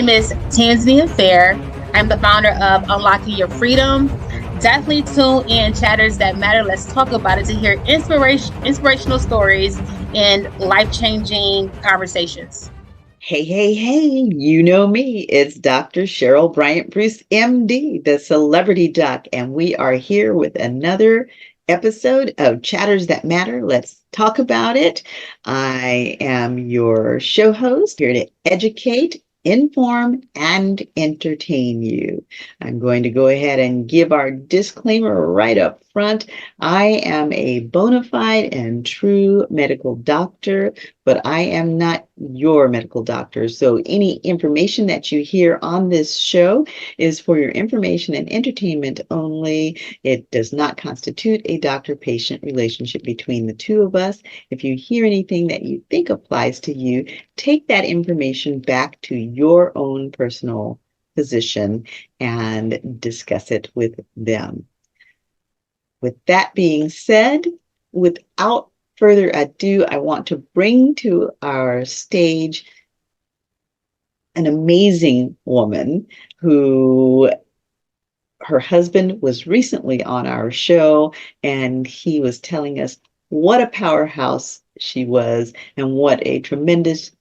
name is Tanz. I'm the founder of Unlocking Your Freedom. Definitely tune in Chatters That Matter. Let's talk about it to hear inspirational stories and life-changing conversations. Hey, hey, hey, you know me. It's Dr. Cheryl Bryant Bruce, MD, the celebrity doc, and we are here with another episode of Chatters That Matter. Let's talk about it. I am your show host here to educate, inform, and entertain you. I'm going to go ahead and give our disclaimer right up front. I am a bona fide and true medical doctor, but I am not your medical doctor. So any information that you hear on this show is for your information and entertainment only. It does not constitute a doctor-patient relationship between the two of us. If you hear anything that you think applies to you, take that information back to your own personal physician and discuss it with them. With that being said, without further ado, I want to bring to our stage an amazing woman who her husband was recently on our show, and he was telling us what a powerhouse she was and what a tremendous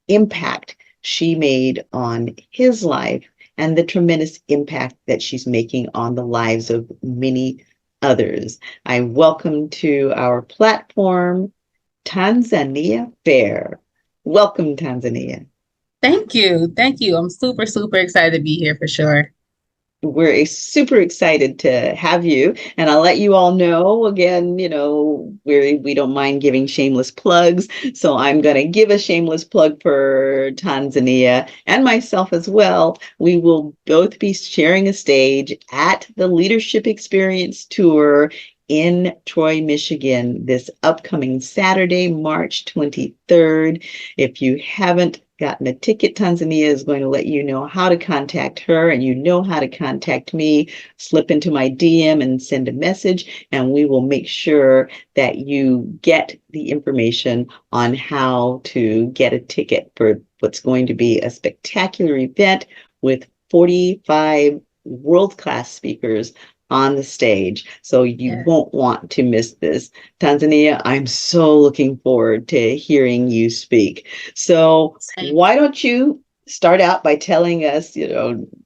impact she made on his life and the tremendous impact that she's making on the lives of many others. I welcome to our platform Tanzania Fair. Welcome, Tanzania. Thank you. Thank you. I'm super, super excited to be here for sure. We're super excited to have you, and I'll let you all know again, we don't mind giving shameless plugs. So I'm going to give a shameless plug for Tanzania and myself as well. We will both be sharing a stage at the Leadership Experience Tour in Troy, Michigan, this upcoming Saturday, March 23rd. If you haven't gotten a ticket, Tanzania is going to let you know how to contact her, and you know how to contact me. Slip into my DM and send a message, and we will make sure that you get the information on how to get a ticket for what's going to be a spectacular event with 45 world-class speakers on the stage. So you won't want to miss this. Tanzania, I'm so looking forward to hearing you speak. So why don't you start out by telling us,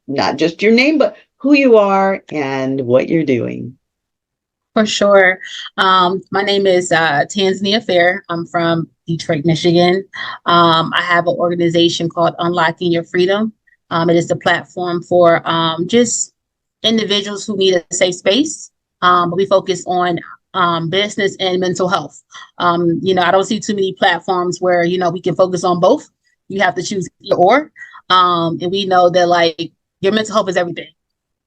not just your name, but who you are and what you're doing. For sure. My name is Tanzania Fair. I'm from Detroit, Michigan. I have an organization called Unlocking Your Freedom. It is the platform for just individuals who need a safe space. We focus on business and mental health. I don't see too many platforms where, we can focus on both. You have to choose either or. And we know that like your mental health is everything.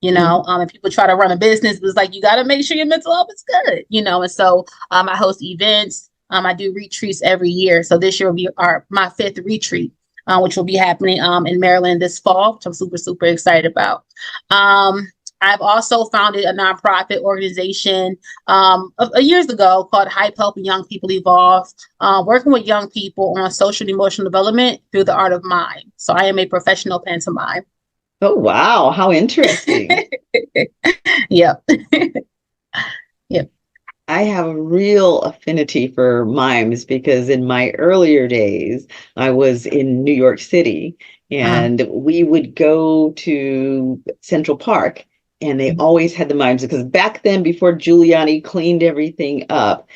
If people try to run a business, it's like, you got to make sure your mental health is good, and so I host events. I do retreats every year. So this year will be my 5th retreat, which will be happening in Maryland this fall, which I'm super, super excited about. I've also founded a nonprofit organization years ago called Hype Helping Young People Evolve, working with young people on social and emotional development through the art of mime. So I am a professional pantomime. Oh, wow. How interesting. Yep. Yep. I have a real affinity for mimes because in my earlier days, I was in New York City, and we would go to Central Park, and they always had the mimes because back then, before Giuliani cleaned everything up,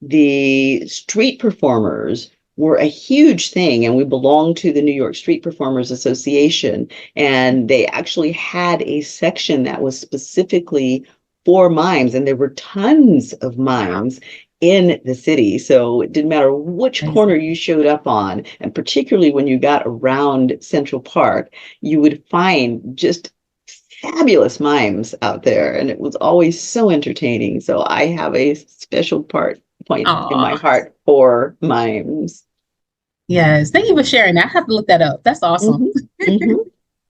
the street performers were a huge thing, and we belonged to the New York Street Performers Association, and they actually had a section that was specifically for mimes, and there were tons of mimes in the city. So it didn't matter which corner you showed up on, and particularly when you got around Central Park, you would find just fabulous mimes out there, and it was always so entertaining. So I have a special point in my heart for mimes. Yes, thank you for sharing that. I have to look that up. That's awesome.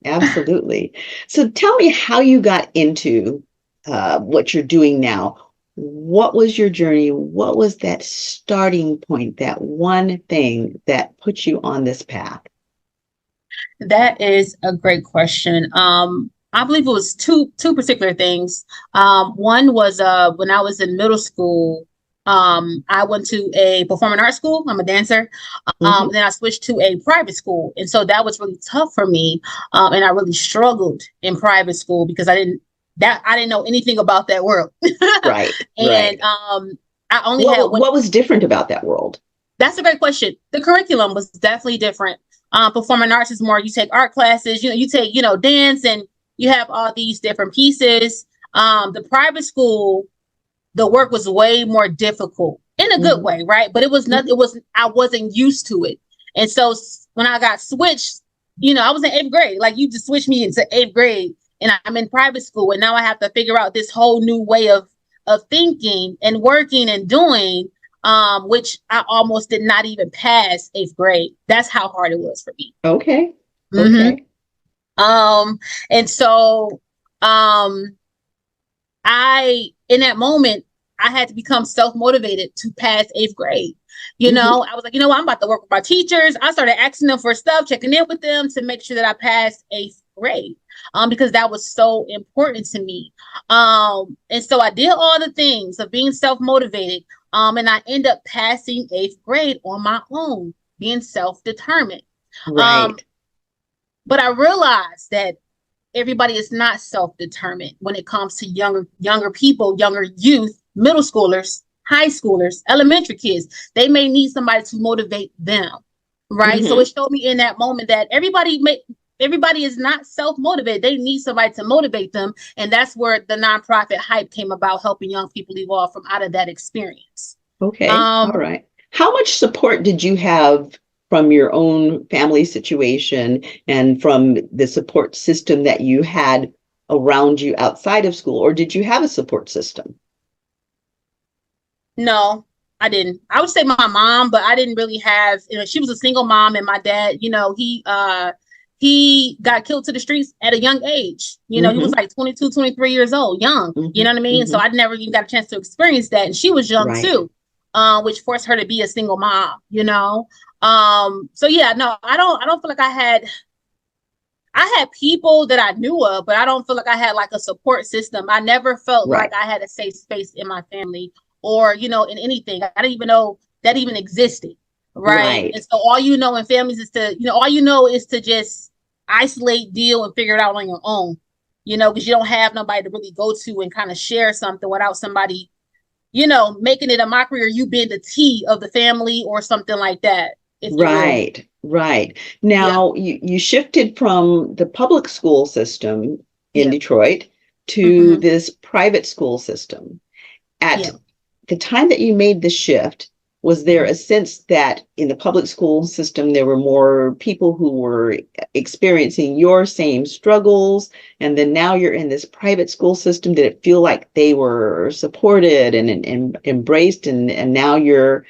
Absolutely. So tell me how you got into what you're doing now. What was your journey? What was that starting point, that one thing that put you on this path? That is a great question. I believe it was two particular things. One was when I was in middle school, I went to a performing arts school. I'm a dancer. Hmm. Then I switched to a private school, and so that was really tough for me. And I really struggled in private school because I didn't know anything about that world. Right, And right. I only had one. What was different about that world? That's a great question. The curriculum was definitely different. Performing arts is more you take art classes, you take, dance, and you have all these different pieces. The private school, the work was way more difficult in a good Hmm. way, right? But it was not, Hmm. it was, I wasn't used to it. And so when I got switched, I was in eighth grade, like you just switched me into eighth grade and I'm in private school. And now I have to figure out this whole new way of thinking and working and doing, which I almost did not even pass eighth grade. That's how hard it was for me. Okay, Mm-hmm. okay. Um, and so, um, in that moment, I had to become self motivated to pass eighth grade. Hmm. I was like, I'm about to work with my teachers. I started asking them for stuff, checking in with them to make sure that I passed eighth grade. Because that was so important to me. And so I did all the things of being self motivated. And I ended up passing eighth grade on my own, being self determined. Um, Right. but I realized that everybody is not self-determined when it comes to younger people, younger youth, middle schoolers, high schoolers, elementary kids. They may need somebody to motivate them, right? So Hmm. it showed me in that moment that everybody is not self-motivated. They need somebody to motivate them, and that's where the nonprofit hype came about, helping young people evolve from out of that experience. Okay. All um right. How much support did you have from your own family situation and from the support system that you had around you outside of school, or did you have a support system? No, I didn't. I would say my mom, but I didn't really have, she was a single mom and my dad, he got killed to the streets at a young age. He was Hmm. like 22, 23 years old, young, you Hmm. know what I mean? So Hmm. I never even got a chance to experience that. And she was young Right. too, which forced her to be a single mom. So yeah, no, I don't feel like I had people that I knew of, but I don't feel like I had like a support system. I never felt Right. like I had a safe space in my family or, in anything. I didn't even know that even existed. Right. Right. And so all you know in families is all you know is to just isolate, deal, and figure it out on your own, because you don't have nobody to really go to and kind of share something without somebody, making it a mockery or you being the T of the family or something like that, if you will. Right. Right. Yeah. Now you shifted from the public school system in Yeah. Detroit to Mm-hmm. this private school system. At Yeah. the time that you made the shift, was there a sense that in the public school system there were more people who were experiencing your same struggles, and then now you're in this private school system? Did it feel like they were supported and embraced, and now you're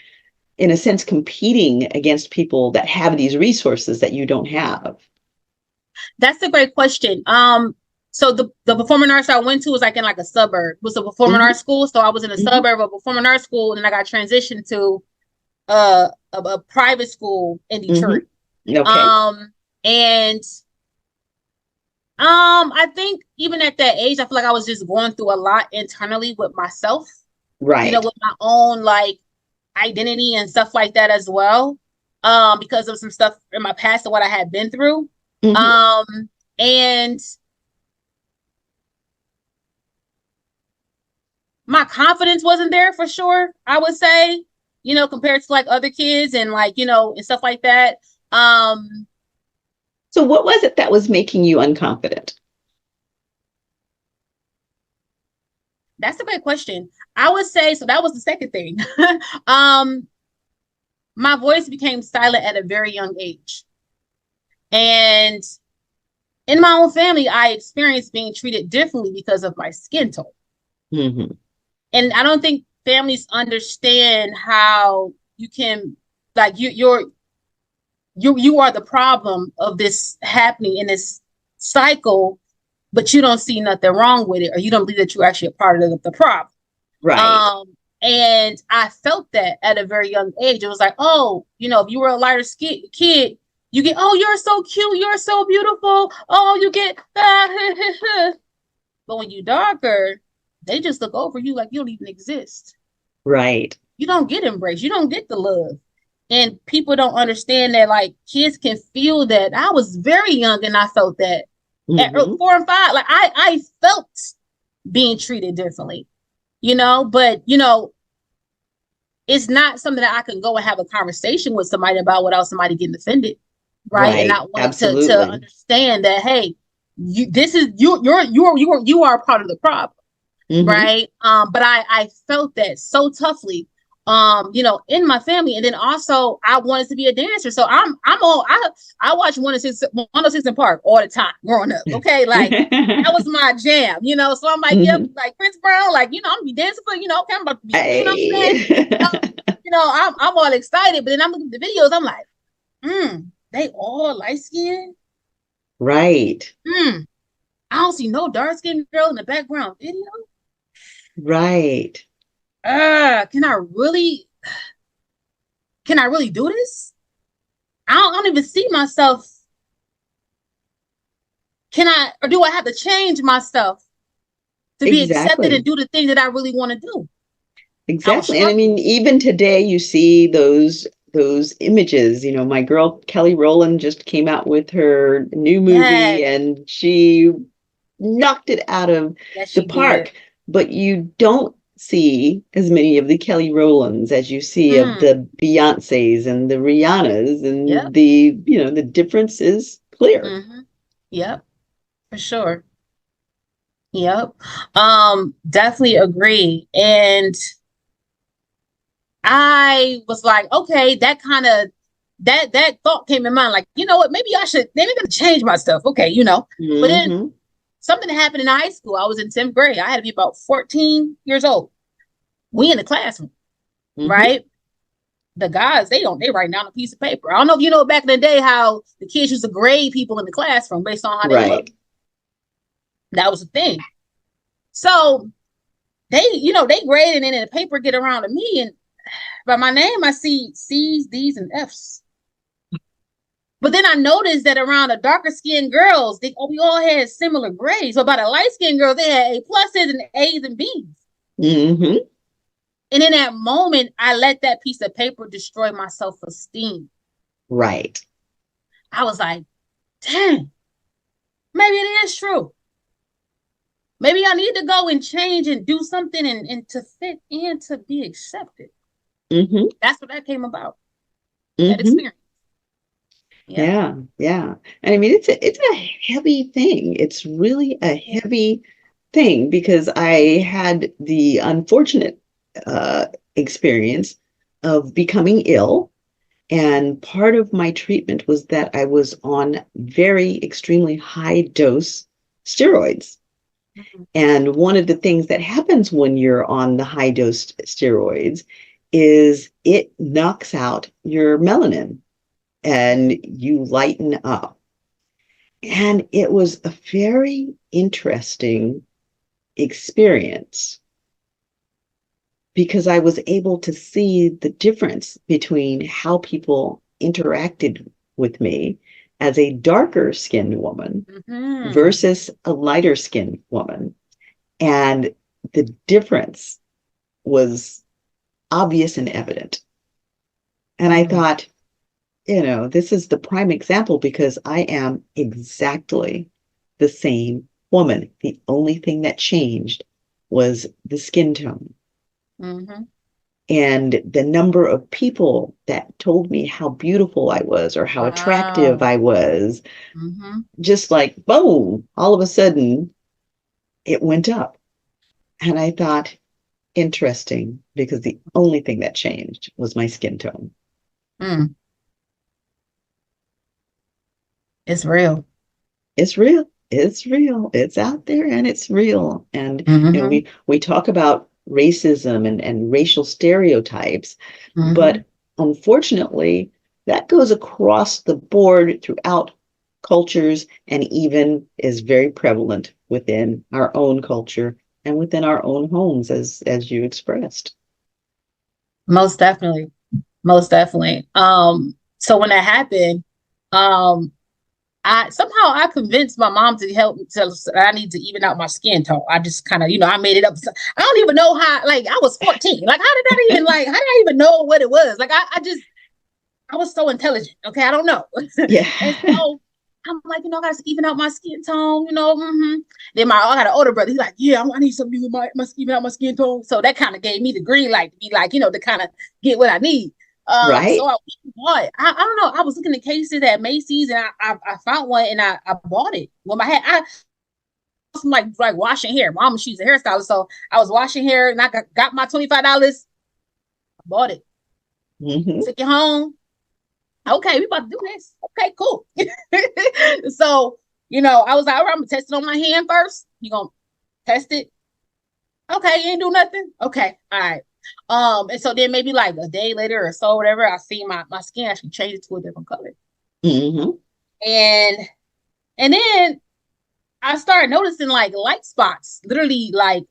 in a sense competing against people that have these resources that you don't have? That's a great question. So the performing arts I went to was like in like a suburb. It was a performing Hmm. arts school, so I was in a Hmm. suburb of a performing arts school, and then I got transitioned to a private school in Hmm. Detroit. Okay. Um, and I think even at that age, I feel like I was just going through a lot internally with myself, Right. with my own like identity and stuff like that as well. Because of some stuff in my past and what I had been through. Hmm. Um, and my confidence wasn't there for sure, I would say, compared to like other kids and like, and stuff like that. Um, So what was it that was making you unconfident? that's a great question. I would say so that was the second thing. um, my voice became silent at a very young age. And in my own family, I experienced being treated differently because of my skin tone. Hmm. And I don't think families understand how you can like you are the problem of this happening in this cycle, but you don't see nothing wrong with it, or you don't believe that you're actually a part of the problem. Right. And I felt that at a very young age. It was like, oh, if you were a lighter kid, You get, oh, you're so cute, you're so beautiful. Oh, you get, but when you darker, they just look over you like you don't even exist. Right. You don't get embraced. You don't get the love. And people don't understand that like kids can feel that. I was very young and I felt that at Hmm. 4 and 5. Like I felt being treated differently, but it's not something that I can go and have a conversation with somebody about without somebody getting offended, right? And Right. not wanting to Absolutely. understand that, hey, you are a part of the problem, Hmm. right? But I felt that so toughly, in my family, and then also I wanted to be a dancer, so I'm all I watched 106 in Park all the time growing up. Okay, like that was my jam, So I'm like, yep, Hmm. like Prince Brown, like I'm gonna be dancing for, okay, I'm about to be, what I'm saying, Hey. um, I'm all excited, but then I'm looking at the videos, I'm like, they all light skinned, Right. I don't see no dark skinned girl in the background video. Right. Can I really do this? I don't even see myself. Can I, or do I have to change myself to be accepted and Exactly. do the thing that I really want to do? I was Exactly. And I mean, struggling. even today you see those images. My girl Kelly Rowland just came out with her new movie Yes, and she knocked it out of yes, the she did. park. But you don't see as many of the Kelly Rowlands as you see of Hmm. the Beyoncés and the Rihannas, and Yep. the difference is clear. Hmm. Yep. For sure. Yep. Definitely agree. And I was like, okay, that thought came in mind. Like, you know what? Maybe I should change my stuff. Okay, But then Hmm. something happened in high school. I was in 10th grade. I had to be about 14 years old. We in the classroom, Hmm. right? The guys, they write down a piece of paper. I don't know if you know back in the day how the kids used to grade people in the classroom based on how they look. Right. That was a thing. So they graded and then the paper get around to me, and by my name I see C's, D's, and F's. But then I noticed that around the darker skinned girls, we all had similar grades. So by the light skinned girls, they had A pluses and A's and B's. Hmm. And in that moment, I let that piece of paper destroy my self esteem. Right. I was like, dang, maybe it is true. Maybe I need to go and change and do something and to fit in to be accepted. Hmm. That's what that came about, that Hmm. experience. Yeah. Yeah, yeah. And I mean, it's a heavy thing. It's really a heavy thing because I had the unfortunate uh, experience of becoming ill. And part of my treatment was that I was on very extremely high dose steroids. Mhm. And one of the things that happens when you're on the high dose steroids is it knocks out your melanin and you lighten up. And it was a very interesting experience because I was able to see the difference between how people interacted with me as a darker skinned woman Mhm. versus a lighter skinned woman. And the difference was obvious and evident. And I Mm. thought, this is the prime example because I am exactly the same woman. The only thing that changed was the skin tone. Mhm. And the number of people that told me how beautiful I was or how attractive Wow. I was, Mhm. just like boom, all of a sudden it went up. And I thought, interesting, because the only thing that changed was my skin tone. Mm. It's real. It's real. It's real. It's out there and it's real. And Mhm. we talk about racism and racial stereotypes, Mhm. but unfortunately, that goes across the board throughout cultures and even is very prevalent within our own culture and within our own homes, as you expressed. Most definitely. Most definitely. So when that happened, Um, I convinced my mom to help me tell us that I need to even out my skin tone. I just kind of, I made it up. I don't even know how, like, I was 14. Like, how did I even know what it was? Like, I was so intelligent. Okay. I don't know. Yeah. And so I'm like, I got to even out my skin tone, Then I had an older brother. He's like, yeah, I need something to do with my even out my skin tone. So that kind of gave me the green light to be like, to kind of get what I need. So Right. I bought it. I don't know. I was looking at cases at Macy's and I found one and I bought it. Well, I was like washing hair. Mom, she's a hairstylist, so I was washing hair and I got my $25. I bought it. Hmm. Took it home. Okay, we about to do this. Okay, cool. So, I was like, all right, I'm gonna test it on my hand first. You gonna test it? Okay, you ain't do nothing. Okay, all right. And so then maybe like a day later or so, whatever, I see my skin actually changed to a different color. Hmm. And and then I started noticing like light spots, literally like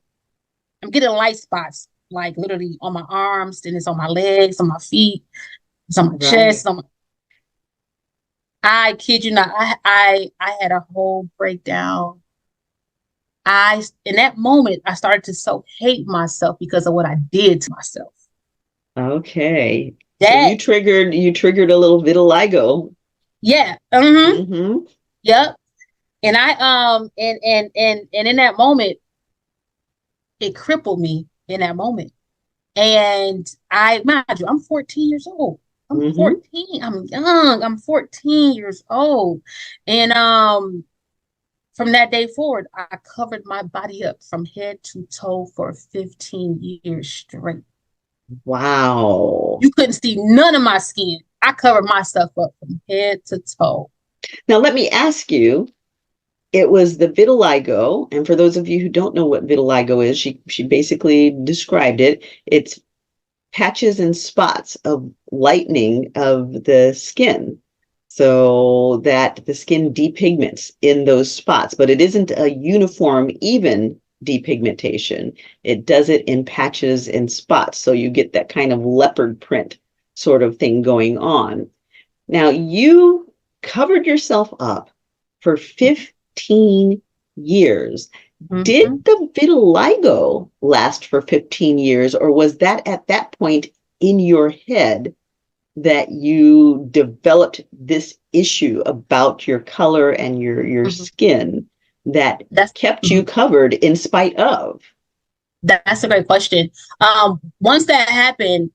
I'm getting light spots, like literally on my arms, then it's on my legs, on my feet, it's on my Right. chest, I kid you not, I had a whole breakdown. In that moment I started to so hate myself because of what I did to myself. Okay. So That you triggered a little vitiligo. yeah, Hmm. yep. And I and in that moment, it crippled me in that moment. And mind you, I'm 14 years old. I'm Hmm. 14. I'm young. I'm 14 years old. And from that day forward, I covered my body up from head to toe for 15 years straight. Wow. You couldn't see none of my skin. I covered my stuff up from head to toe. Now let me ask you, it was the vitiligo, and for those of you who don't know what vitiligo is, she basically described it. It's patches and spots of lightening of the skin so that the skin depigments in those spots, but it isn't a uniform, even depigmentation. It does it in patches and spots. So you get that kind of leopard print sort of thing going on. Now, you covered yourself up for 15 years. Did Mhm. the vitiligo last for 15 years, or was that at that point in your head that you developed this issue about your color and your Mhm. skin that That's kept you mhm. covered in spite of? That's a great question. Once that happened,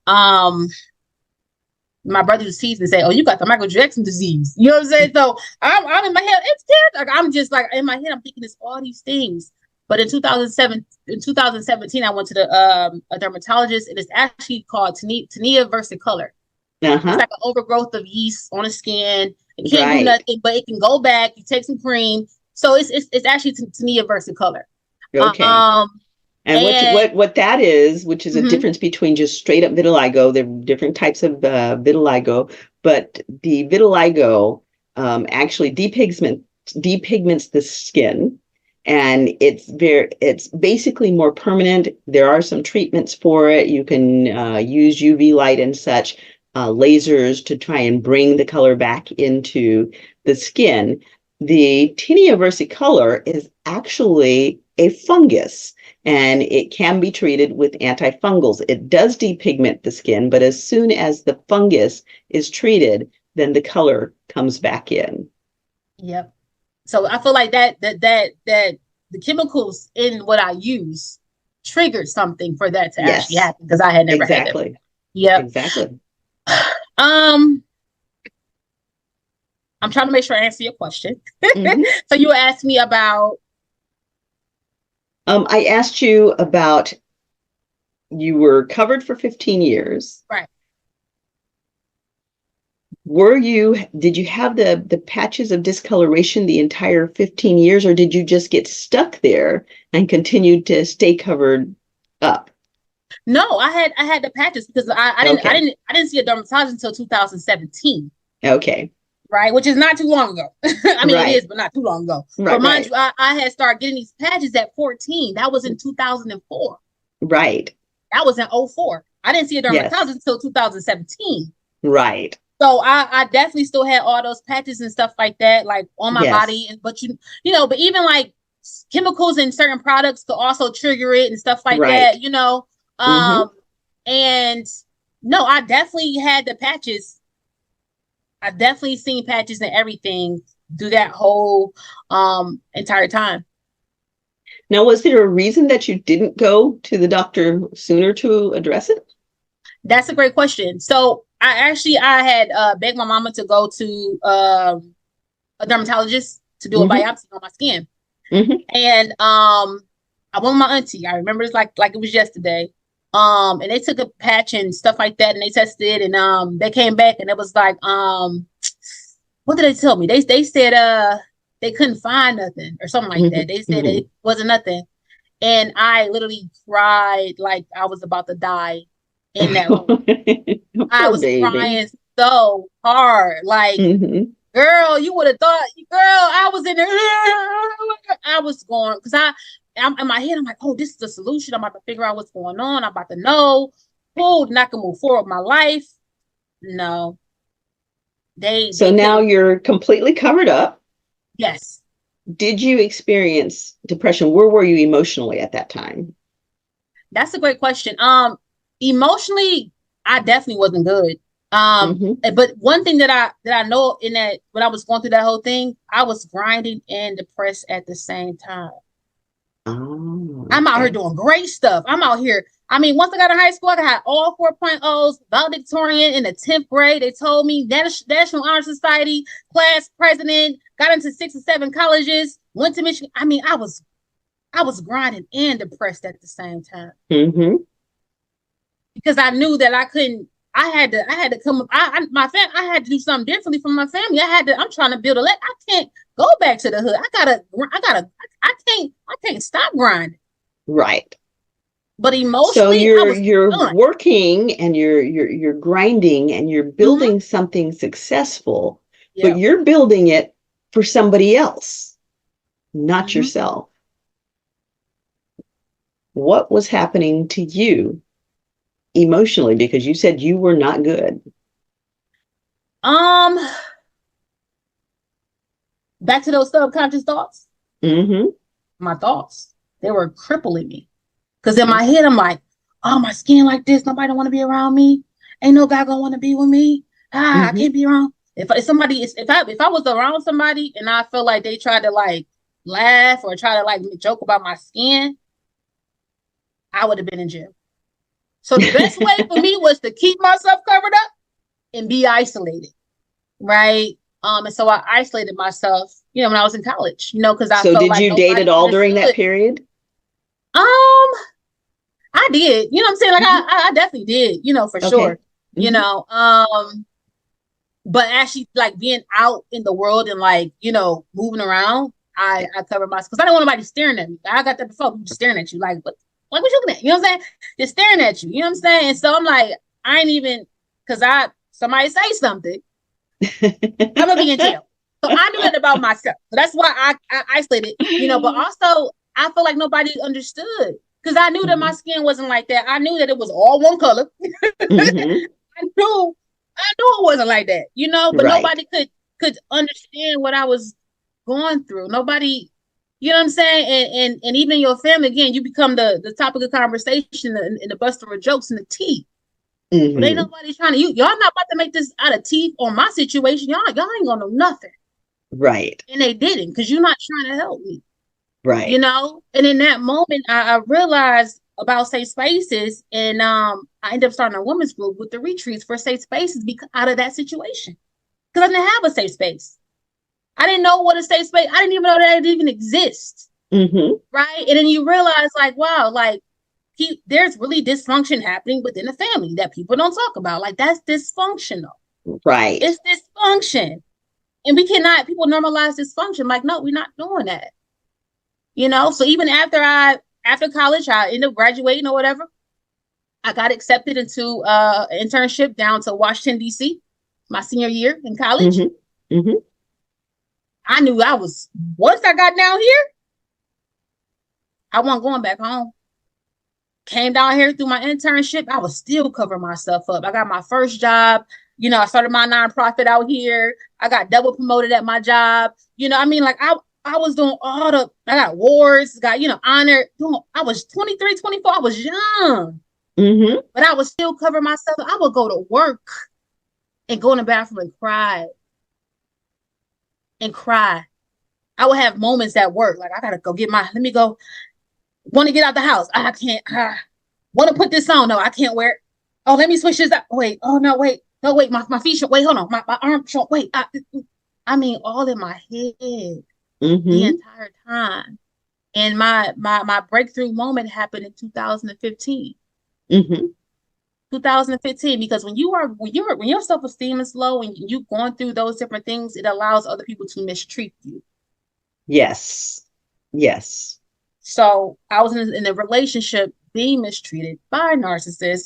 my brother would tease me and say, "Oh, you got the Michael Jackson disease." You know what I'm saying? So I'm in my head. It's dead. Like I'm just like in my head. I'm thinking it's all these things. But in 2017, I went to a dermatologist, and it's actually called tinea versicolor. It's Uh-huh. like an overgrowth of yeast on the skin. It can't do Right. nothing, but it can go back. You take some cream, so it's actually tinea versicolor. Okay. Um, And and what that is, which is a mhm, difference between just straight up vitiligo, there are different types of vitiligo, but the vitiligo actually depigments the skin, and it's basically more permanent. There are some treatments for it. You can use UV light and such, lasers to try and bring the color back into the skin. The tinea versicolor is actually a fungus, and it can be treated with antifungals. It does depigment the skin, but as soon as the fungus is treated, then the color comes back in. yep. So I feel like that the chemicals in what I use triggered something for that to actually Yes, happen because I had never had that before. exactly. Yep. Exactly. Um, I'm trying to make sure I answer your question. Hmm. So you asked me about I asked you about, you were covered for 15 years. right. Did you have the patches of discoloration the entire 15 years, or did you just get stuck there and continued to stay covered up? No, I had the patches because Okay. I didn't see a dermatologist until 2017. Okay. Right, which is not too long ago. I mean, it Right. is, but not too long ago. But Right. mind Right. you, I had started getting these patches at 14. That was in 2004. Right. That was in '04. I didn't see a Yes. dermatologist until 2017. Right. So I definitely still had all those patches and stuff like that, like on my Yes. body. But but even like chemicals in certain products could also trigger it and stuff like Right. that. Mm-hmm. And no, I definitely had the patches. I definitely seen patches and everything through that whole entire time. Now, was there a reason that you didn't go to the doctor sooner to address it? That's a great question. So I had begged my mama to go to a dermatologist to do a Mm-hmm. biopsy on my skin. Mm-hmm. And I went with my auntie. I remember it's like it was yesterday. And they took a patch and stuff like that, and they tested, and they came back, and it was like what did they tell me? They said they couldn't find nothing or something like that. They said Mm-hmm. it wasn't nothing, and I literally cried like I was about to die in that room. I Poor was baby. crying so hard, like Mm-hmm. girl, you would have thought, girl, I was in there. I was going because I'm in my head. I'm like, oh, this is the solution. I'm about to figure out what's going on. I'm about to know. Oh, then I can move forward with my life. No, So they now couldn't. you're completely covered up. Yes, Did you experience depression? Where were you emotionally at that time? that's a great question. Emotionally, I definitely wasn't good. Mm-hmm. But one thing that I know in that when I was going through that whole thing, I was grinding and depressed at the same time. Oh, I'm out here okay. doing great stuff. I'm out here. I mean, once I got in high school, I got all 4.0s, valedictorian in the 10th grade. They told me National Honor Society, class president, got into 6 or 7 colleges, went to Michigan. I mean, I was grinding and depressed at the same time Mm-hmm. because I knew that I couldn't. I had to come up. I had to do something differently from my family. I'm trying to build I can't go back to the hood. I can't stop grinding. Right. But So emotionally, I was you're done. working and you're grinding and you're Mm-hmm. building something successful, but Yeah. you're building it for somebody else, not Mm-hmm. yourself. What was happening to you emotionally? Because you said you were not good. Um, Back to those subconscious thoughts. Mm-hmm. My thoughts, they were crippling me. Cause in my head, I'm like, oh, my skin like this. Nobody don't want to be around me. Ain't no guy gonna want to be with me. I Mm-hmm. can't be around. If somebody if I was around somebody and I feel like they tried to like laugh or try to like joke about my skin, I would have been in jail. So the best way for me was to keep myself covered up and be isolated. Right? And so I isolated myself, when I was in college, because I So felt did like you date at nobody all during that understood. period? Um, I did, what I'm saying? Like Mm-hmm. I definitely did, for Okay. sure. You Mm-hmm. know, but actually like being out in the world and like, moving around, I covered myself because I don't want nobody staring at me. I got that before, just staring at you, like what you looking at? You know what I'm saying? Just staring at you, you know what I'm saying? And so I'm like, I ain't even because somebody say something. I'm gonna be in jail. So I knew that about myself. So that's why I isolated, but also I feel like nobody understood because I knew that my Mhm. skin wasn't like that. I knew that it was all one color. Mhm. I knew it wasn't like that, but Right. nobody could understand what I was going through. Nobody, you know what I'm saying? And even your family, again, you become the topic of conversation and the buster of jokes and the tea. But ain't Mhm. nobody trying to y'all not about to make this out of teeth on my situation. Y'all ain't gonna know nothing. Right. And they didn't because you're not trying to help me, Right. And in that moment I realized about safe spaces and I ended up starting a women's group with the retreats for safe spaces because out of that situation. Because I didn't have a safe space. I didn't know what a safe space, I didn't even know that it even exists. Mhm. Right. And then you realize like, wow, like there's really dysfunction happening within the family that people don't talk about. Like that's dysfunctional. Right. It's dysfunction. And we cannot, people normalize dysfunction. Like, no, we're not doing that. So even after college, I ended up graduating or whatever. I got accepted into an internship down to Washington, D.C., my senior year in college. Mhm. Mhm. I knew once I got down here, I wasn't going back home. Came down here through my internship. I was still covering myself up. I got my first job. I started my nonprofit out here. I got double promoted at my job. I mean, like I was doing I got awards, got, honored. I was 23, 24. I was young, but I was still covering myself. I would go to work and go in the bathroom and cry. I would have moments at work. Like, I got to go let me go. Want to get out the house. I can't. Want to put this on. No, I can't wear it. Oh, let me switch this up. Wait. Oh, no, wait. No, wait. My feet short. Wait, hold on. My arm short. Wait. I mean, all in my head the entire time. And my breakthrough moment happened in 2015. 2015, because when your self-esteem is low and you going through those different things, it allows other people to mistreat you. Yes. Yes. So I was in a relationship being mistreated by a narcissist,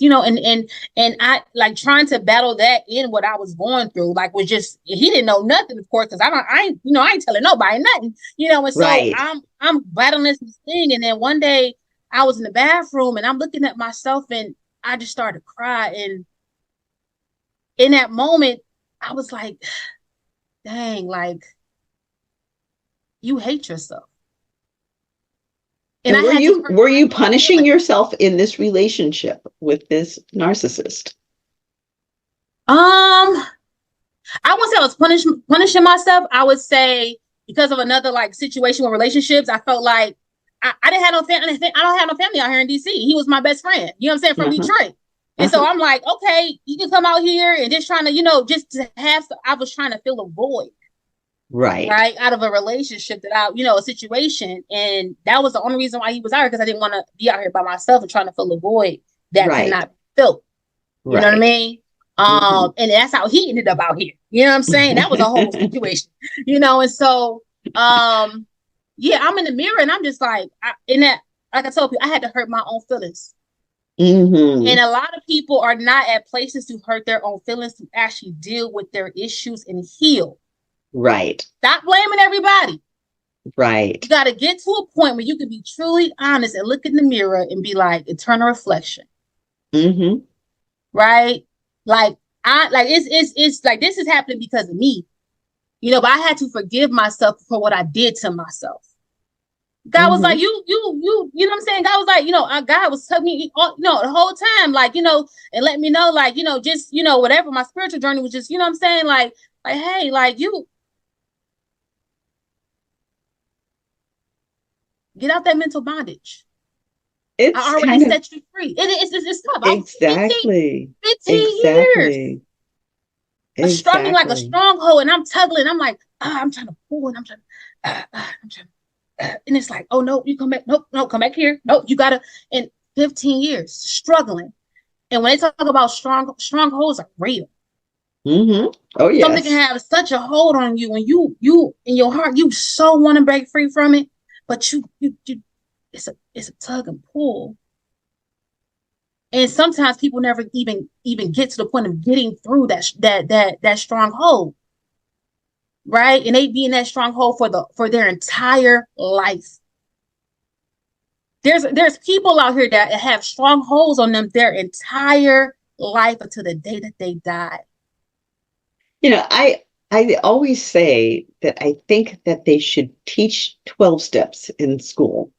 and I like trying to battle that in what I was going through, like was just, he didn't know nothing, of course, because I ain't telling nobody nothing, and so Right. I'm battling this thing. And then one day I was in the bathroom and I'm looking at myself and I just started to cry. And in that moment, I was like, dang, like, you hate yourself. And were you punishing yourself in this relationship with this narcissist? I wouldn't say I was punishing myself. I would say because of another like situation with relationships, I felt like I didn't have no family. I don't have no family out here in DC. He was my best friend. You know what I'm saying? From Detroit. And so I'm like, okay, you can come out here and just trying to, just to have. I was trying to fill a void. Right. Out of a relationship a situation. And that was the only reason why he was out here, because I didn't want to be out here by myself and trying to fill a void that could not be filled. You know what I mean? And that's how he ended up out here. You know what I'm saying? That was a whole situation, and so, I'm in the mirror and I'm just like, like I told you, I had to hurt my own feelings. And a lot of people are not at places to hurt their own feelings, to actually deal with their issues and heal. Right. Stop blaming everybody. Right. You got to get to a point where you can be truly honest and look in the mirror and be like, internal reflection. Right. Like it's like, this is happening because of me, but I had to forgive myself for what I did to myself. God was like, you know what I'm saying? God was like, God was telling me, the whole time, like, and let me know, like, just, whatever my spiritual journey was just, what I'm saying? Like, hey, like, you get out that mental bondage. I already set you free. It's tough. Exactly. 15 years. Struggling like a stronghold, and I'm tugging. I'm like, I'm trying to pull, and I'm trying, and it's like, oh no, you come back. Nope, no, come back here. Nope, you gotta. And 15 years struggling, and when they talk about strongholds are real. Oh yes. Something can have such a hold on you, and you in your heart, you so want to break free from it, but you it's a tug and pull. And sometimes people never even get to the point of getting through that stronghold, right? And they be in that stronghold for their entire life. There's people out here that have strongholds on them their entire life until the day that they die. I always say that I think that they should teach 12 steps in school.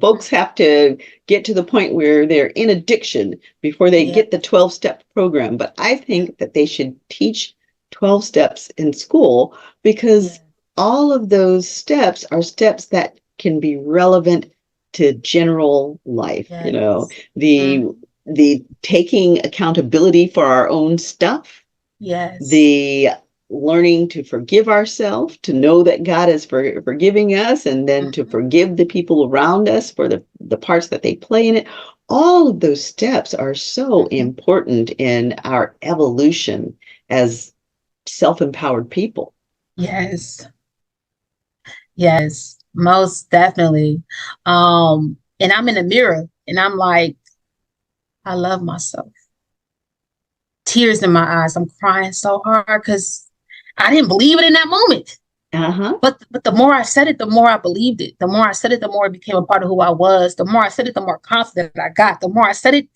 Folks have to get to the point where they're in addiction before they get the 12-step program. But I think that they should teach 12 steps in school, because all of those steps are steps that can be relevant to general life. The taking accountability for our own stuff. Yes. The learning to forgive ourselves, to know that God is forgiving us, and then to forgive the people around us for the parts that they play in it. All of those steps are so important in our evolution as self-empowered people. Yes. Yes, most definitely. And I'm in the mirror and I'm like, I love myself. Tears in my eyes. I'm crying so hard because I didn't believe it in that moment. But the more I said it, the more I believed it. The more I said it, the more it became a part of who I was. The more I said it, the more confident I got. The more I said it,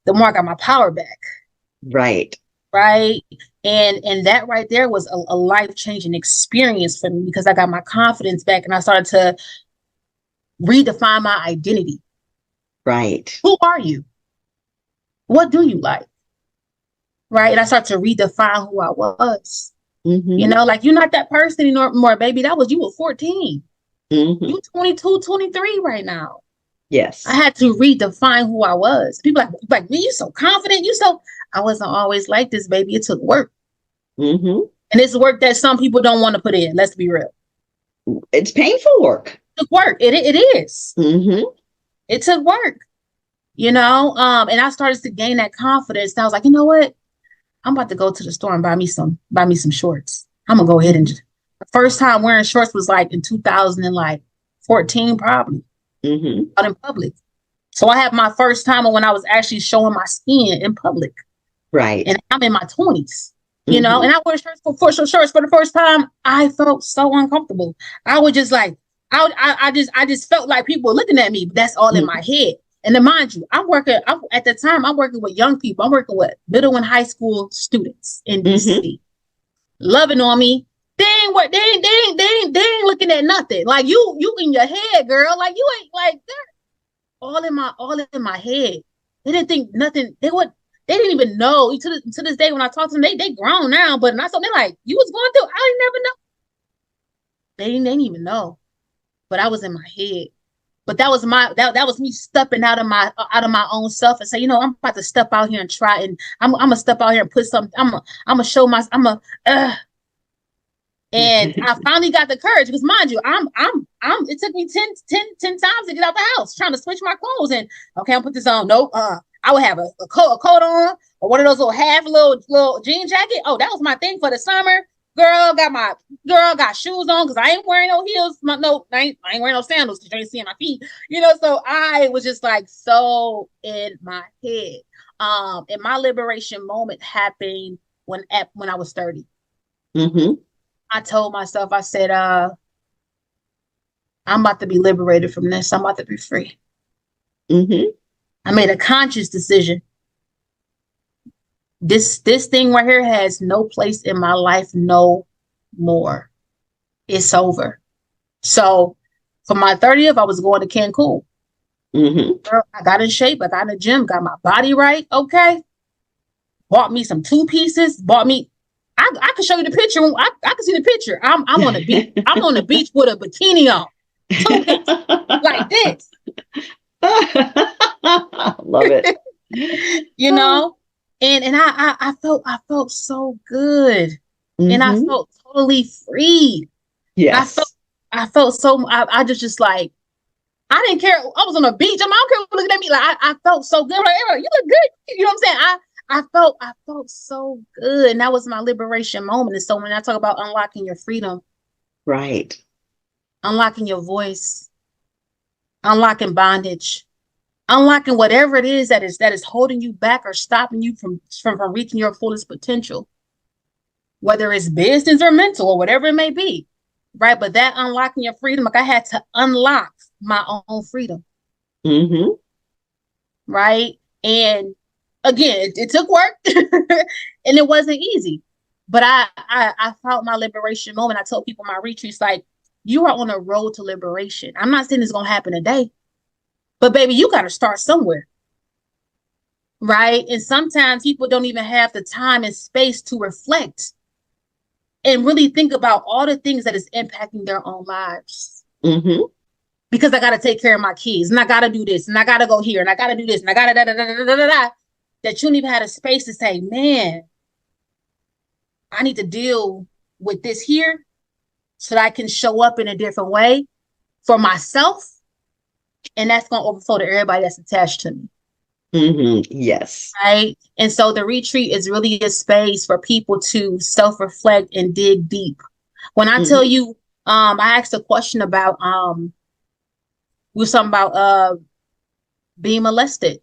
the more I got my power back. Right. right? And that right there was a life-changing experience for me because I got my confidence back and I started to redefine my identity. Right. Who are you? What do you like? Right? And I started to redefine who I was. Mm-hmm. Like you're not that person anymore, baby. That was you were 14. Mm-hmm. You 22, 23 right now. I Yes. had to redefine who I was. People like me, you so confident. I wasn't always like this, baby. It took work. Mm-hmm. And it's work that some people don't want to put in. Let's be real. It's painful work. It took work. It is. Mm-hmm. It took work, and I started to gain that confidence. And I was like, you know what? I'm about to go to the store and buy me some shorts. I'm gonna go ahead and the first time wearing shorts was like in 2014, probably Mm-hmm. out in public. So I had my first time when I was actually showing my skin in public. Right. And I'm in my 20s, Mm-hmm. and I wear shorts for the first time. I felt so uncomfortable. I was just like, I just felt like people were looking at me, but that's all in my head. And then mind you, at the time, I'm working with young people. I'm working with middle and high school students in Mm-hmm. DC, loving on me. They ain't looking at nothing. Like you in your head, girl. Like you ain't like they're all in my head. They didn't think nothing. They didn't even know to this day when I talk to them. They grown now, but not so. They're like, you was going through. I didn't never know. They didn't even know, but I was in my head. But that was me stepping out of my own self and say, I'm about to step out here and try, and I'm gonna step out here and put something. I'm gonna show my. And I finally got the courage because, mind you, it took me 10 times to get out the house trying to switch my clothes. And okay, I'll put this on. Nope. I would have a coat on or one of those little jean jacket. Oh, that was my thing for the summer. Got shoes on because I ain't wearing no heels. I ain't wearing no sandals because you ain't seeing my feet. So I was just like so in my head. And my liberation moment happened when I was 30. Mm-hmm. I told myself, I said, I'm about to be liberated from this. I'm about to be free. Mm-hmm. I made a conscious decision. This thing right here has no place in my life no more. It's over. So for my 30th, I was going to Cancun. Mm-hmm. Girl, I got in shape. I got in the gym, got my body right. Okay. Bought me some two pieces. I could show you the picture. I can see the picture. I'm on the beach. I'm on the beach with a bikini on. Two pieces. Like this. Love it. And I felt so good. And I Mm-hmm. felt totally free. Yes. I felt so I just like I didn't care. I was on the beach. I don't care who looking at me. Like I felt so good. Like, you look good. You know what I'm saying? I felt so good. And that was my liberation moment. And so when I talk about unlocking your freedom, Right. unlocking your voice, unlocking bondage, unlocking whatever it is that is holding you back or stopping you from reaching your fullest potential, whether it's business or mental or whatever it may be, right? But that unlocking your freedom, like I had to unlock my own freedom, Mm-hmm. right? And again, it took work, and it wasn't easy, but I felt my liberation moment. I told people in my retreats, like, you are on a road to liberation. I'm not saying it's gonna happen today, but baby, you got to start somewhere. Right. And sometimes people don't even have the time and space to reflect and really think about all the things that is impacting their own lives. Mm-hmm. Because I got to take care of my kids and I got to do this and I got to go here and I got to do this and I got to da da da da da da da. That you don't even have a space to say, man, I need to deal with this here so that I can show up in a different way for myself. And that's going to overflow to everybody that's attached to me. Mm-hmm. Yes. Right. And so the retreat is really a space for people to self-reflect and dig deep. When I tell Mm-hmm. you, I asked a question about we were talking about being molested.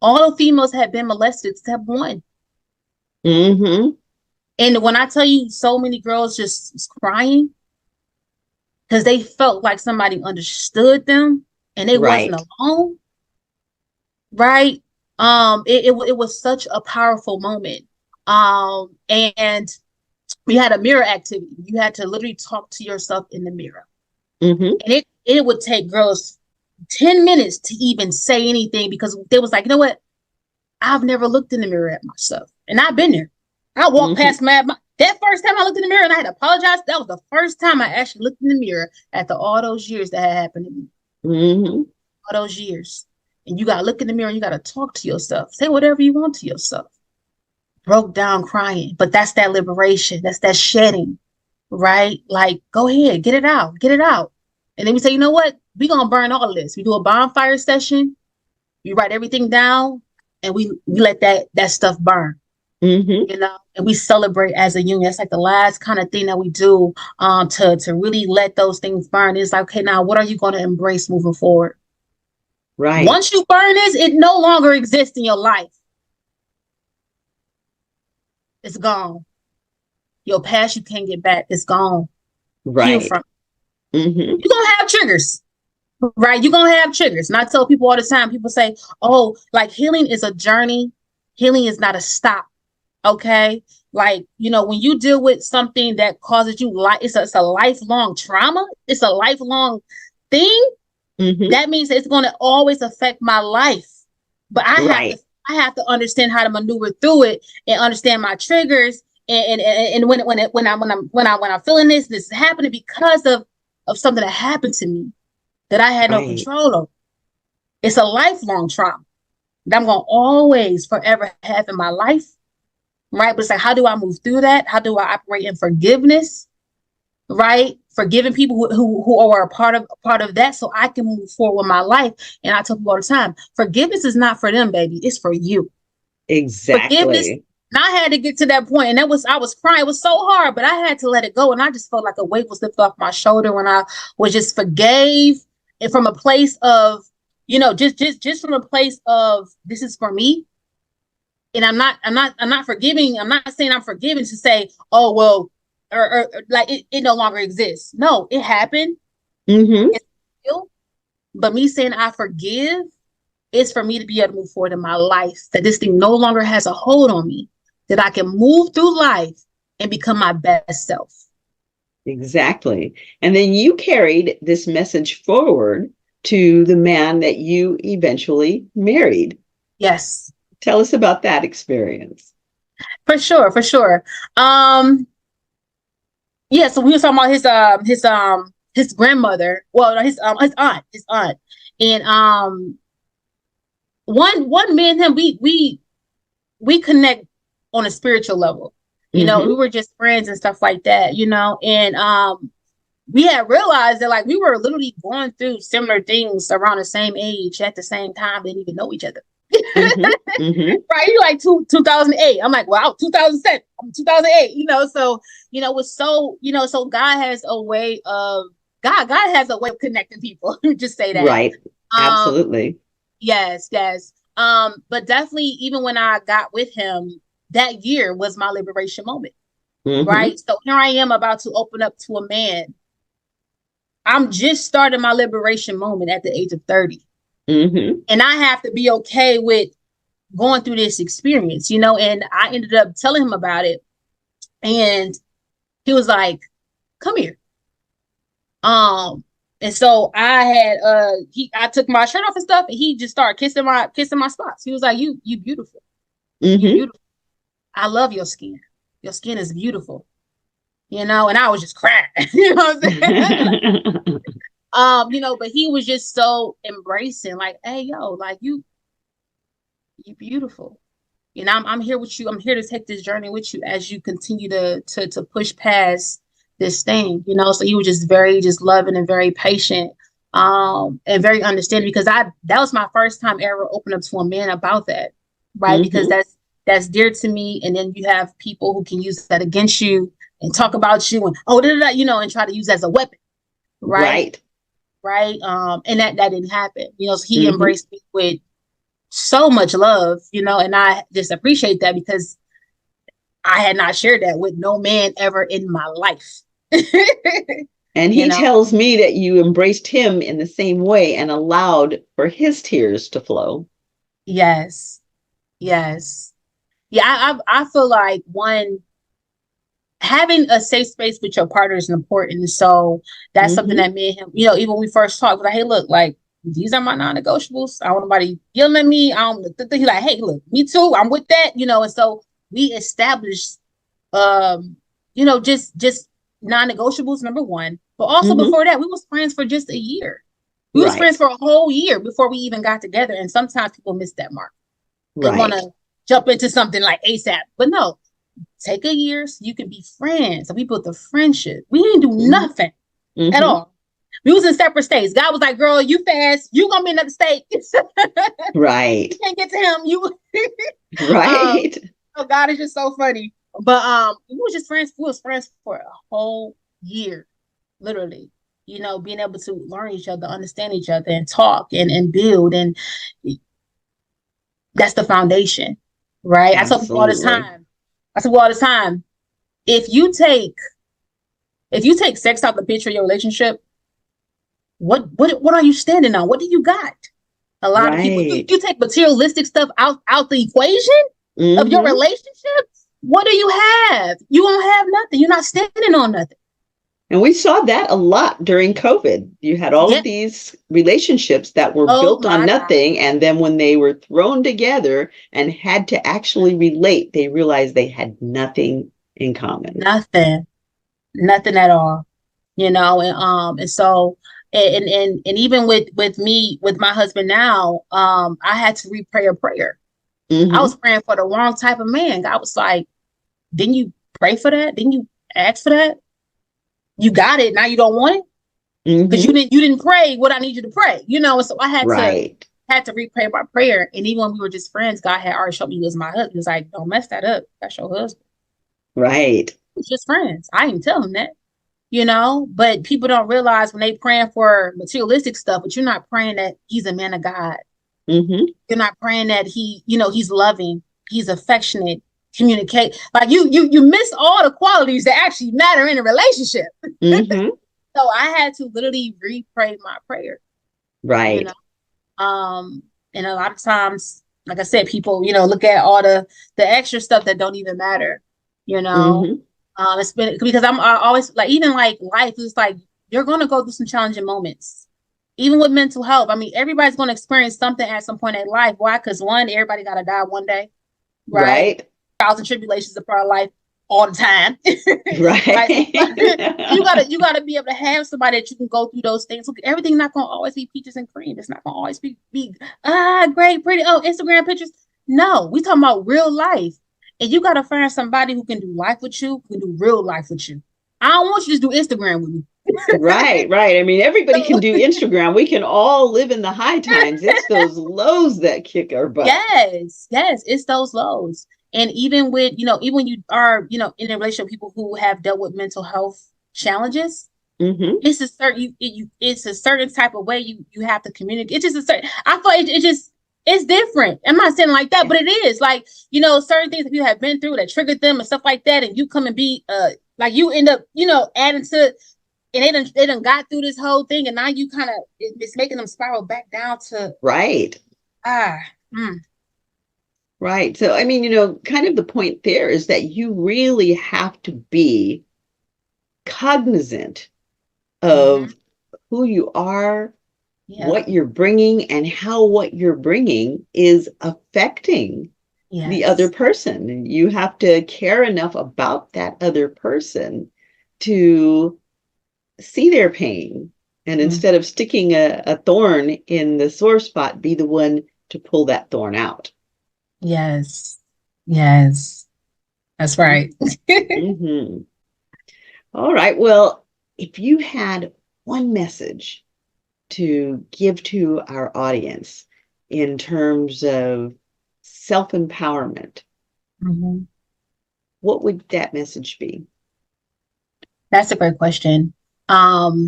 All the females had been molested except one. Mm-hmm. And when I tell you so many girls just crying because they felt like somebody understood them and they wasn't Right. alone. Right. It was such a powerful moment. And we had a mirror activity. You had to literally talk to yourself in the mirror. Mm-hmm. And it would take girls 10 minutes to even say anything because they was like, you know what? I've never looked in the mirror at myself. And I've been there. I walked Mm-hmm. past that first time I looked in the mirror and I had to apologize. That was the first time I actually looked in the mirror after all those years that had happened to me. Mm-hmm. All those years. And you gotta look in the mirror and you gotta talk to yourself. Say whatever you want to yourself. Broke down crying. But that's that liberation. That's that shedding. Right? Like, go ahead, get it out, get it out. And then we say, you know what? We're gonna burn all of this. We do a bonfire session, we write everything down, and we let that stuff burn, Mm-hmm. you know, and we celebrate as a union. That's like the last kind of thing that we do to really let those things burn. It's like, okay, now what are you gonna embrace moving forward? Right. Once you burn this, it no longer exists in your life. It's gone. Your past you can't get back. It's gone. Heal Right. from Mm-hmm. you're gonna have triggers. Right? You're gonna have triggers. And I tell people all the time, people say, oh, like healing is a journey, healing is not a stop. Okay. Like, you know, when you deal with something that causes you it's a lifelong trauma, it's a lifelong thing, Mm-hmm. that means it's gonna always affect my life. But Right. I have to understand how to maneuver through it and understand my triggers and when I'm feeling this is happening because of something that happened to me that I had no Right. control over. It's a lifelong trauma that I'm going to always forever have in my life. Right. But it's like, how do I move through that? How do I operate in forgiveness? Right. Forgiving people who are a part of that so I can move forward with my life. And I tell people all the time, forgiveness is not for them, baby. It's for you. Forgiveness. Exactly. And I had to get to that point, and I was crying. It was so hard, but I had to let it go. And I just felt like a weight was lifted off my shoulder when I was just forgave and from a place of, you know, just from a place of this is for me. And I'm not forgiving. I'm not saying I'm forgiving to say, oh, well, or like it no longer exists. No, it happened. Mm-hmm. It's real. But me saying I forgive is for me to be able to move forward in my life, that this thing no longer has a hold on me, that I can move through life and become my best self. Exactly. And then you carried this message forward to the man that you eventually married. Yes, Tell us about that experience. for sure, for sure. Yeah, so we were talking about his grandmother, well, his aunt. And one me and him, we connect on a spiritual level. You know, Mm-hmm. we were just friends and stuff like that, you know, and we had realized that like we were literally going through similar things around the same age at the same time, didn't even know each other. Mm-hmm. Mm-hmm. Right? You like 2008. I'm like, wow, 2007, I'm 2008, you know, so, you know, it's so, you know, so God has a way of connecting people. Just say that. Right. Um, Absolutely. yes, yes. But definitely even when I got with him, that year was my liberation moment. Mm-hmm. Right. So here I am about to open up to a man. I'm just starting my liberation moment at the age of 30. Mm-hmm. And I have to be okay with going through this experience, you know, and I ended up telling him about it. And he was like, come here. Um, and so I took my shirt off and stuff, and he just started kissing my spots. He was like, you beautiful. You Mm-hmm. beautiful. I love your skin. Your skin is beautiful. You know, and I was just crying. You know what I'm saying? You know, but he was just so embracing, like, hey, yo, like you beautiful. You know, I'm here with you. I'm here to take this journey with you as you continue to push past this thing, you know. So he was just very just loving and very patient, and very understanding because that was my first time ever opening up to a man about that, right? Because Mm-hmm. that's dear to me. And then you have people who can use that against you and talk about you and oh, you know, and try to use it as a weapon, right? Right. Right. And that didn't happen, you know. So he Mm-hmm. embraced me with so much love, you know, and I just appreciate that because I had not shared that with no man ever in my life. And You he know, tells me that you embraced him in the same way and allowed for his tears to flow. yes, yes. Yeah, I feel like having a safe space with your partner is important. So that's something Mm-hmm. that me and him, even when we first talked, like, hey, look, like these are my non-negotiables. I don't want nobody yelling at me. I don't. He's like, hey, look, me too. I'm with that. And so we established, um, just non-negotiables. Number one, but also Mm-hmm. before that, we was friends for just a year. We was friends Right. for a whole year before we even got together. And sometimes people miss that mark. They want Right. to jump into something like ASAP, but no, take a year so you can be friends. So we built a friendship. We didn't do Mm-hmm. nothing at Mm-hmm. all. We was in separate states. God was like, girl, you fast. You gonna be in another state. You Right. can't get to him. Um, Right. oh God is just so funny. But we was just friends. We was friends for a whole year, literally. Being able to learn each other, understand each other, and talk and build. And that's the foundation, right? I tell people all the Absolutely. time. I tell people all the time, if you take if you take sex out the picture of your relationship, what are you standing on? What do you got? A lot of people, Right. you take materialistic stuff out the equation of your Mm-hmm. relationship. What do you have? You don't have nothing. You're not standing on nothing. And we saw that a lot during COVID. You had all of Yeah. these relationships that were Oh built on my God. nothing. And then when they were thrown together and had to actually relate, they realized they had nothing in common. Nothing. Nothing at all. And so and even with me with my husband now, I had to re-pray a prayer. I Mm-hmm. was praying for the wrong type of man. God was like, didn't you pray for that? Didn't you ask for that? You got it. Now you don't want it because Mm-hmm. you didn't pray what I need you to pray. And so I Right. had to repray my prayer. And even when we were just friends, God had already showed me he was my husband. He was like, don't mess that up. That's your husband. Right. It's just friends. I didn't tell him that. But people don't realize when they praying for materialistic stuff, but you're not praying that he's a man of God. Mm-hmm. You're not praying that he's loving, he's affectionate, communicate. Like you miss all the qualities that actually matter in a relationship. Mm-hmm. So I had to literally re-pray my prayer, you know. Right. Um, and a lot of times, like I said, people, look at all the extra stuff that don't even matter, you know. Mm-hmm. It's been because I always like even like life is like you're gonna go through some challenging moments. Even with mental health. I mean, everybody's gonna experience something at some point in life. Why? Because one, everybody gotta die one day, right? Right. Trials and tribulations are part of life all the time. Right. So you Right. gotta be able to have somebody that you can go through those things. Look, everything's not gonna always be peaches and cream. It's not gonna always be great, pretty. Oh, Instagram pictures. No, we talking about real life. And you gotta find somebody who can do life with you, who can do real life with you. I don't want you to just do Instagram with me. Right, right. I mean, everybody can So, do Instagram. We can all live in the high times. It's those lows that kick our butt. yes, it's those lows. And even with, even when you are, in a relationship with people who have dealt with mental health challenges, Mm-hmm. it's a certain type of way you have to communicate. It's just a certain I thought it just it's different. I'm not saying like that, but it is like, certain things that you have been through that triggered them and stuff like that, and you come and be like you end up, adding to and they done got through this whole thing, and now you kind of it's making them spiral back down to Right, ah mm, right. So, I mean, kind of the point there is that you really have to be cognizant mm-hmm, of who you are, yeah, what you're bringing, and how what you're bringing is affecting the other yes, person. And you have to care enough about that other person to see their pain. And mm, instead of sticking a thorn in the sore spot, be the one to pull that thorn out. yes, yes, that's right. Mm-hmm. All right. Well, if you had one message to give to our audience in terms of self empowerment, Mhm. what would that message be? That's a great question. Um,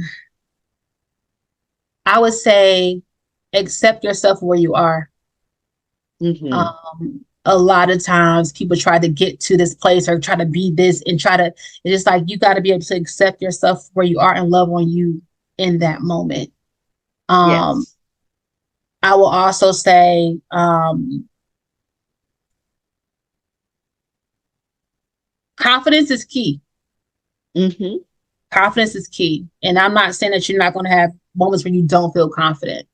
I would say accept yourself where you are. Mm-hmm. A lot of times people try to get to this place or try to be this and it's just like you got to be able to accept yourself where you are and love on you in that moment. Um, Yes. I will also say, confidence is key. Mm-hmm. Confidence is key. And I'm not saying that you're not going to have moments where you don't feel confident,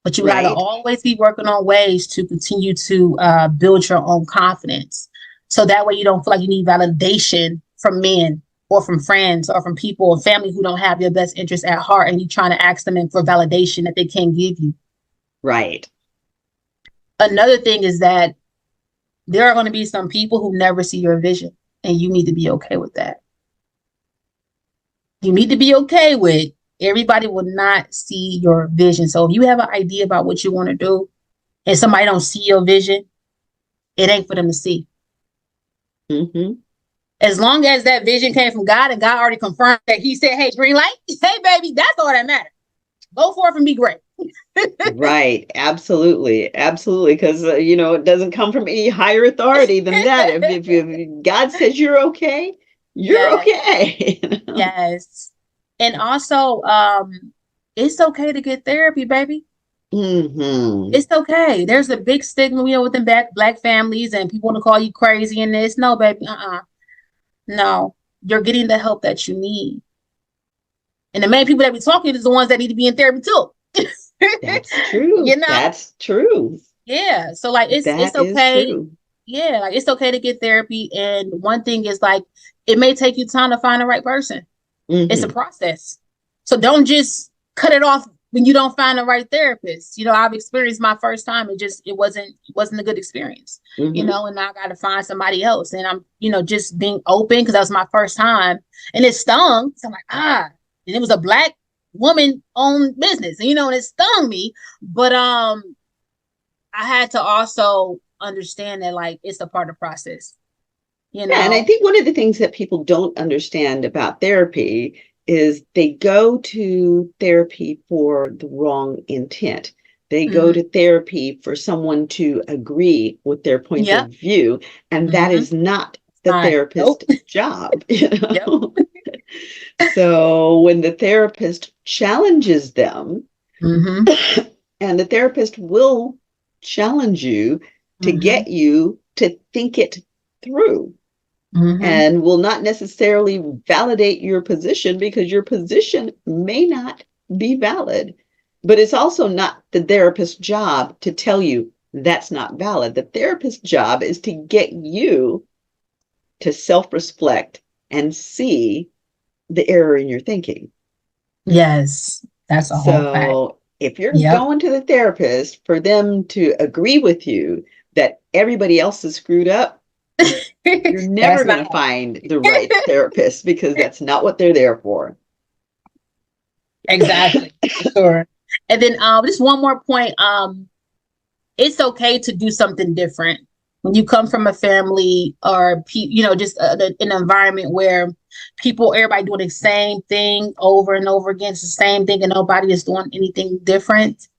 but you got to Right. always be working on ways to continue to build your own confidence. So that way you don't feel like you need validation from men or from friends or from people or family who don't have your best interest at heart, and you trying to ask them for validation that they can't give you. Right. Another thing is that there are going to be some people who never see your vision, and you need to be okay with that. You need to be okay with everybody will not see your vision. So if you have an idea about what you want to do and somebody don't see your vision, it ain't for them to see. Mm-hmm. As long as that vision came from God and God already confirmed that he said, hey, green light, hey, baby, that's all that matters. Go forth and be great. Right. Absolutely. Absolutely. Because, it doesn't come from any higher authority than that. If God says you're okay, you're Yes. okay. Yes. And also, it's okay to get therapy, baby. Mm-hmm. It's okay. There's a big stigma, within black families, and people want to call you crazy in this. No, baby. No, you're getting the help that you need. And the main people that we talking is the ones that need to be in therapy too. That's true. That's true. Yeah. So like it's That is okay. true. Yeah, like it's okay to get therapy. And one thing is like it may take you time to find the right person. It's a Mm-hmm. process. So don't just cut it off when you don't find the right therapist. I've experienced my first time. It wasn't a good experience. Mm-hmm. And now I gotta find somebody else. And I'm, just being open because that was my first time. And it stung. So I'm like, and it was a black woman owned business. And it stung me. But I had to also understand that like it's a part of the process. Yeah, and I think one of the things that people don't understand about therapy is they go to therapy for the wrong intent. They go Mm-hmm. to therapy for someone to agree with their point Yep. of view, and that Mm-hmm. is not the Fine. Nope. therapist's job. Yep. So when the therapist challenges them, Mm-hmm. and the therapist will challenge you to Mm-hmm. get you to think it through, Mm-hmm. and will not necessarily validate your position because your position may not be valid. But it's also not the therapist's job to tell you that's not valid. The therapist's job is to get you to self-reflect and see the error in your thinking. Yes, that's a whole fact. So if you're Yep. going to the therapist for them to agree with you that everybody else is screwed up, you're never That's going not to find the right therapist because that's not what they're there for. exactly for sure. And then just one more point. It's okay to do something different when you come from a family or just an environment where everybody doing the same thing over and over again. It's the same thing and nobody is doing anything different.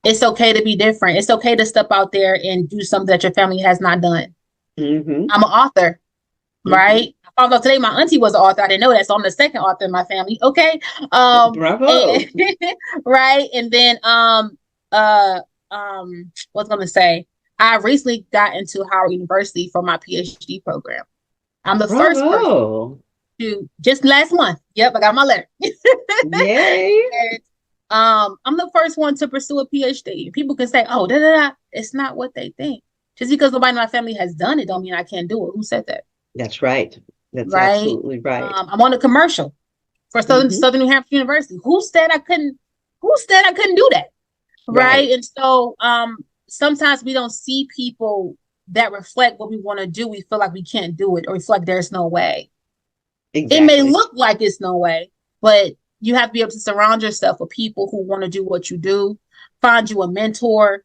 It's okay to be different. It's okay to step out there and do something that your family has not done. Mm-hmm. I'm an author, Mm-hmm. right? I found out today my auntie was an author. I didn't know that, so I'm the second author in my family. Okay, and Bravo. right, and then what's gonna say? I recently got into Howard University for my PhD program. I'm the first person Bravo. to just last month. Yep, I got my letter. Yay. And, I'm the first one to pursue a PhD. People can say, "Oh, da da da." It's not what they think. Just because nobody in my family has done it, don't mean I can't do it. Who said that? That's right. That's Right? absolutely right. I'm on a commercial for Mm-hmm. Southern New Hampshire University. Who said I couldn't? Who said I couldn't do that? Right? Right. And so, sometimes we don't see people that reflect what we want to do. We feel like we can't do it, or we feel like there's no way. It may Exactly. look like it's no way, but you have to be able to surround yourself with people who want to do what you do. Find you a mentor.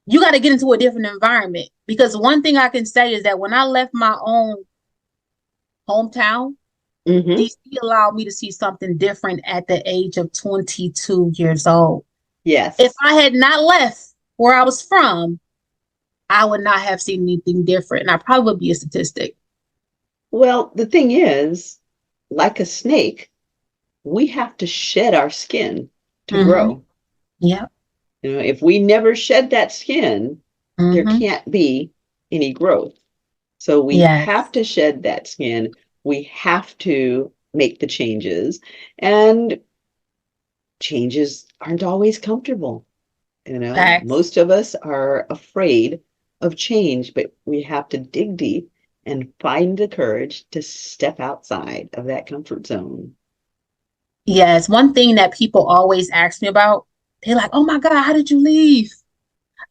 You got to get into a different environment, because one thing I can say is that when I left my own hometown, Mm-hmm. DC allowed me to see something different at the age of 22 years old. If Yes. I had not left where I was from, I would not have seen anything different. And I probably would be a statistic. Well, the thing is, like a snake, we have to shed our skin to Mm-hmm. grow. Yep. If we never shed that skin, there Mm-hmm. can't be any growth. So we Yes. have to shed that skin. we have to make the changes, and changes aren't always comfortable. Facts. Most of us are afraid of change, but we have to dig deep and find the courage to step outside of that comfort zone. Yes, one thing that people always ask me about, they're like, "Oh my God, how did you leave?"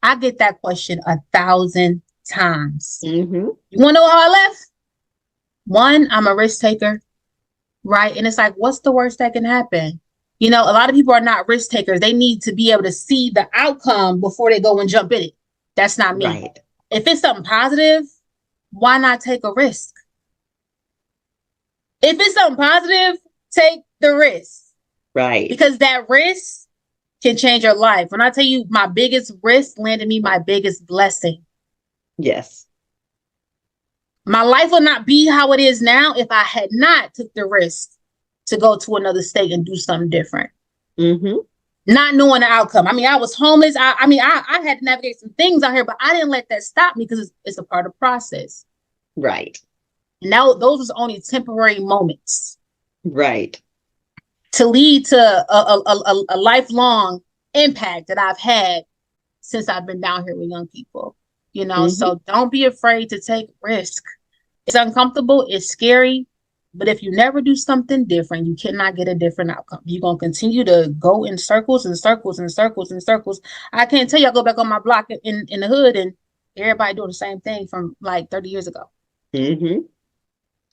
I get that question 1,000 times. Mm-hmm. You want to know how I left? One, I'm a risk taker, right? And it's like, what's the worst that can happen? A lot of people are not risk takers. They need to be able to see the outcome before they go and jump in it. That's not me. Right, If it's something positive, why not take a risk? If it's something positive, take the risk, right. because that risk can change your life. When I tell you my biggest risk landed me my biggest blessing. Yes. My life would not be how it is now if I had not took the risk to go to another state and do something different. Mm-hmm. Not knowing the outcome. I mean, I was homeless. I had to navigate some things out here, but I didn't let that stop me because it's a part of the process. Right, And now those was only temporary moments right. to lead to a lifelong impact that I've had since I've been down here with young people. Mm-hmm. So don't be afraid to take risk. It's uncomfortable, it's scary, but if you never do something different, you cannot get a different outcome. You're gonna continue to go in circles and circles and circles and circles. I can't tell you, I go back on my block in the hood and everybody doing the same thing from like 30 years ago. Mm-hmm.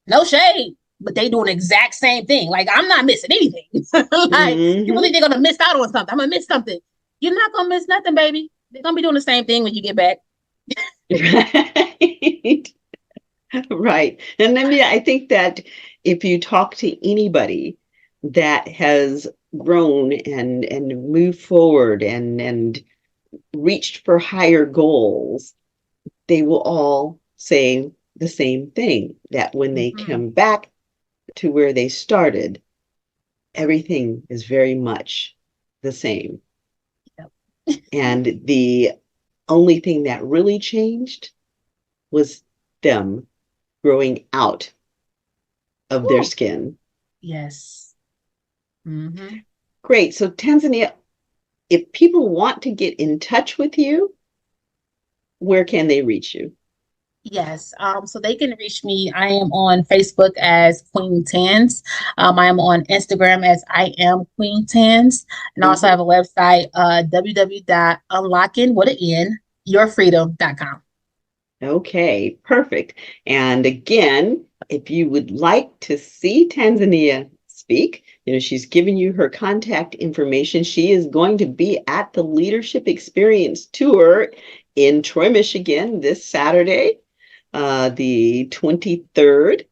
No shade, but they doing the exact same thing. Like, I'm not missing anything. Like, people Mm-hmm. think they're gonna miss out on something. I'm gonna miss something. You're not gonna miss nothing, baby. They're gonna be doing the same thing when you get back. Right. Right. And I mean, I think that if you talk to anybody that has grown and moved forward and reached for higher goals, they will all say the same thing, that when they Mm-hmm. come back to where they started, everything is very much the same. Yep. And the only thing that really changed was them growing out of their Woo. skin. Yes. Mm-hmm. Great. So, Tanzania, if people want to get in touch with you, where can they reach you? Yes. So they can reach me. I am on Facebook as Queen Tanz. I am on Instagram as I am Queen Tanz. And I also Mhm. have a website, www.unlocking with an N, yourfreedom.com. Okay, perfect. And again, if you would like to see Tanzania speak, she's given you her contact information. She is going to be at the Leadership Experience Tour in Troy, Michigan this Saturday, the 23rd.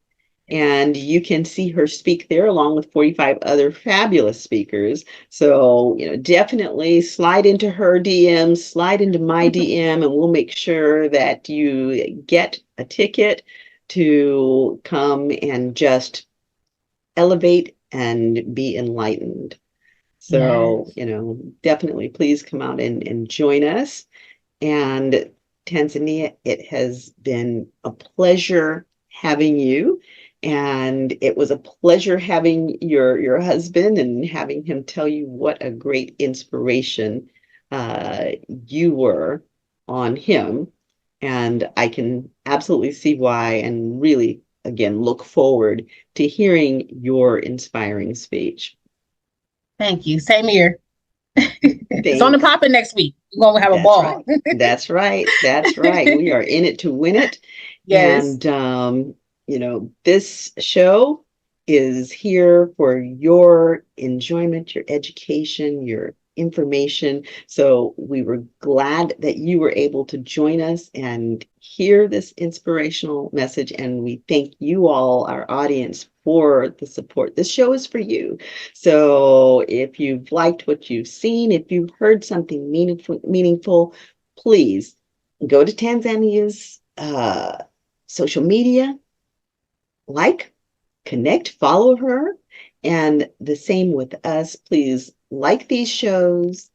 And you can see her speak there along with 45 other fabulous speakers. So, definitely slide into her DM, slide into my DM, and we'll make sure that you get a ticket to come and just elevate and be enlightened. So, Yes. definitely please come out and join us. And Tanzania, it has been a pleasure having you. And it was a pleasure having your husband and having him tell you what a great inspiration you were on him. And I can absolutely see why, and really, again, look forward to hearing your inspiring speech. Thank you. Same here. It's on the Thanks. popping next week. We're going to have a That's ball. right. That's right. That's right. We are in it to win it. Yes. And, this show is here for your enjoyment, your education, your information. So we were glad that you were able to join us and hear this inspirational message. And we thank you all, our audience, for the support. This show is for you. So if you've liked what you've seen, if you've heard something meaningful, please go to Tanzania's social media, like, connect, follow her, and the same with us. Please like these shows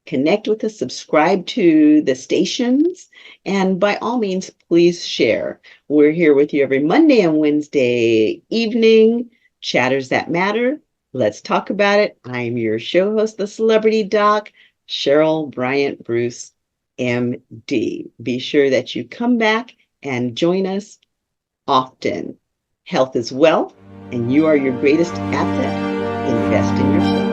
connect with us, subscribe to the stations, and by all means, please share. We're here with you every Monday and Wednesday evening, Chatters That Matter. Let's talk about it. I'm your show host, the Celebrity Doc, Cheryl Bryant Bruce, MD. Be sure that you come back and join us often. Health is wealth, and you are your greatest asset. Invest in yourself.